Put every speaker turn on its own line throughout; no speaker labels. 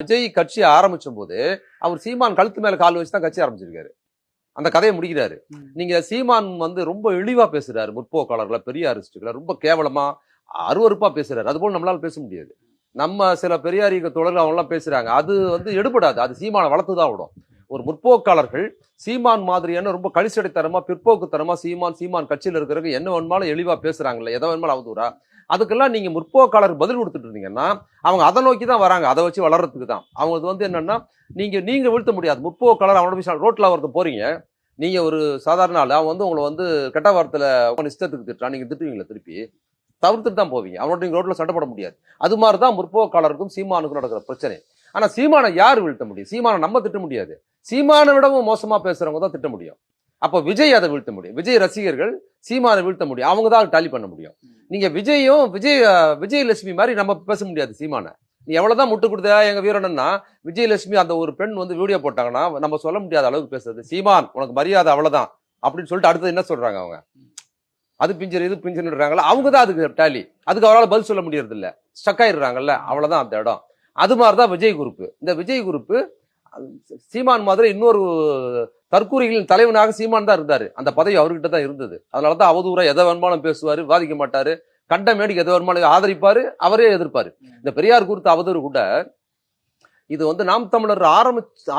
விஜய் கட்சி ஆரம்பிச்சும் போது அவர் சீமான் கழுத்து மேல கால் வச்சு தான் கட்சி ஆரம்பிச்சிருக்காரு. அந்த கதையை முடிக்கிறாரு. நீங்க சீமான் வந்து ரொம்ப இழிவா பேசுறாரு, முற்போக்காளர்களை, பெரிய அரிஸ்டுகளை ரொம்ப கேவலமா அருவருப்பா பேசுறாரு. அது போல நம்மளால பேச முடியாது. நம்ம சில பெரியாரிக தொடர்கள் அவங்க எல்லாம் பேசுறாங்க, அது வந்து எடுபடாது. அது சீமானை வளர்த்துதான் விடும். ஒரு முற்போக்காளர்கள் சீமான் மாதிரியான ரொம்ப கழிச்சடைத்தனமா பிற்போக்குத்தனமா சீமான் கட்சியில் இருக்கிறவங்க என்ன வேணுமாலும் எளிவா பேசுறாங்கல்ல, எதை வேணுமாலும் அவதூறா, அதுக்கெல்லாம் நீங்க முற்போக்காளர் பதில் கொடுத்துட்டு இருந்தீங்கன்னா அவங்க அதை நோக்கி தான் வராங்க. அதை வச்சு வளர்றதுக்கு தான். அவங்க வந்து என்னன்னா நீங்க வீழ்த்த முடியாது. முற்போக்காளர் அவனோட ரோட்ல வரது போறீங்க, நீங்க ஒரு சாதாரண ஆள், அவன் வந்து உங்களை வந்து கெட்ட வார்த்தையில இஷ்டத்துக்கு திட்டுறான், நீங்க திட்டுவீங்களா? திருப்பி தவிர்த்துட்டு தான் போவீங்க. அவனோட நீங்க ரோட்ல சண்டை போட முடியாது. அது மாதிரிதான் முற்போக்காளருக்கும் சீமானுக்கும் நடக்கிற பிரச்சனை. ஆனா சீமானை யார் வீழ்த்த முடியும்? சீமானை நம்ம திட்ட முடியாது. சீமானை விடவும் மோசமா பேசுறவங்க தான் திட்ட முடியும். அப்ப விஜய் அதை வீழ்த்த முடியும். விஜய் ரசிகர்கள் சீமானை வீழ்த்த முடியும். அவங்க தான் டாலி பண்ண முடியும். நீங்க விஜயலட்சுமி மாதிரி நம்ம பேச முடியாது சீமானை. நீ எவ்வளவுதான் முட்டு கொடுத்தா எங்க வீரனா, விஜயலட்சுமி அந்த ஒரு பெண் வந்து வீடியோ போட்டாங்கன்னா நம்ம சொல்ல முடியாத அளவுக்கு பேசுறது. சீமான் உனக்கு மரியாதை அவ்வளவுதான் அப்படின்னு சொல்லிட்டு அடுத்தது என்ன சொல்றாங்க அவங்க? அது பிஞ்சர் இது பிஞ்சர்ன்றாங்களா, அவங்க தான் அதுக்கு டாலி. அதுக்கு அவரால் பதில் சொல்ல முடியறது இல்ல, ஸ்டக் ஆயிடுறாங்கல்ல, அவ்வளவுதான் அந்த இடம். அது மாதிரிதான் விஜய் குரூப். இந்த விஜய் குரூப் சீமான் மாதிரி இன்னொரு தற்கூரிகளின் தலைவனாக சீமான் தான் இருந்தாரு. அந்த பதவி அவர்கிட்ட தான் இருந்தது. அதனாலதான் அவதூறா எதை வேணுமாலும் பேசுவாரு, வாதிக்க மாட்டாரு, கண்ட மேடிக்கு எதை வேணுமாலும் ஆதரிப்பாரு, அவரே எதிர்ப்பாரு. இந்த பெரியார் குறித்த அவதூறு கூட இது வந்து நாம் தமிழர்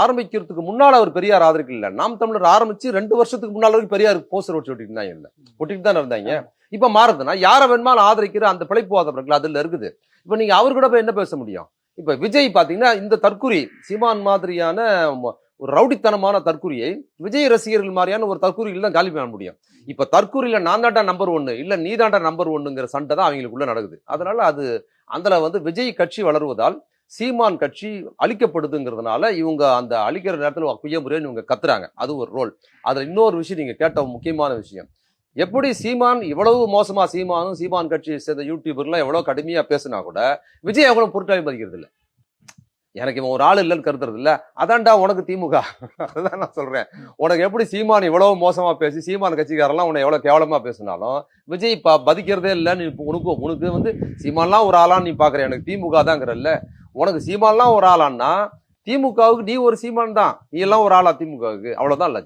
ஆரம்பிக்கிறதுக்கு முன்னால அவர் பெரியார் ஆதரிக்கல. நாம் தமிழர் ஆரம்பிச்சு 2 வருஷத்துக்கு முன்னால வரைக்கும் பெரியார் போஸ்டர் ஒட்டிட்டு இருந்தாங்க, இல்ல ஒட்டிட்டு தானே இருந்தாங்க. இப்ப மாறுதுன்னா யாரை வேணுமாலும் ஆதரிக்கிற அந்த பிழைப்புவாதவர்கள் அதுல இருக்குது. இப்ப நீங்க அவர் கூட போய் என்ன பேச முடியும்? இப்ப விஜய் பாத்தீங்கன்னா இந்த தற்குறி சீமான் மாதிரியான ஒரு ரவுடித்தனமான தற்குறியை விஜய் ரசிகர்கள் மாதிரியான ஒரு தற்குறிகள் தான் காலி பண்ண முடியும். இப்ப தற்குறியில நான் தாண்டா நம்பர் 1 இல்ல நீ தாண்டா நம்பர் 1ங்கிற சண்டை தான் அவங்களுக்குள்ள நடக்குது. அதனால அது அதுல வந்து விஜய் கட்சி வளருவதால் சீமான் கட்சி அழிக்கப்படுதுங்கிறதுனால இவங்க அந்த அழிக்கிற நேரத்தில் குய்ய முறைன்னு இவங்க கத்துறாங்க. அது ஒரு ரோல். அதுல இன்னொரு விஷயம் நீங்க கேட்ட முக்கியமான விஷயம், எப்படி சீமான் இவ்வளவு மோசமா சீமான் கட்சி சேர்ந்த யூடியூபர்லாம் எவ்வளவு கடுமையா பேசினா கூட விஜய் அவங்களும் பொருட்டாவே மதிக்கிறது இல்லை. எனக்கு இவன் ஒரு ஆள் இல்லைன்னு கருத்துறது இல்ல. அதான்டா உனக்கு திமுக. அதுதான் நான் சொல்றேன். உனக்கு எப்படி சீமான் இவ்வளவு மோசமா பேசி சீமான் கட்சிக்காரெல்லாம் உன்னை எவ்வளவு கேவலமா பேசினாலும் விஜய் பதிக்கிறதே இல்லை. நீ உனக்கு வந்து சீமான்லாம் ஒரு ஆளான்னு நீ பாக்குற, எனக்கு திமுக தாங்கிறல்ல. உனக்கு சீமான்லாம் ஒரு ஆளான்னா திமுகவுக்கு நீ ஒரு சீமான் தான், நீ எல்லாம் ஒரு ஆளா திமுகவுக்கு? அவ்வளவுதான் இல்ல.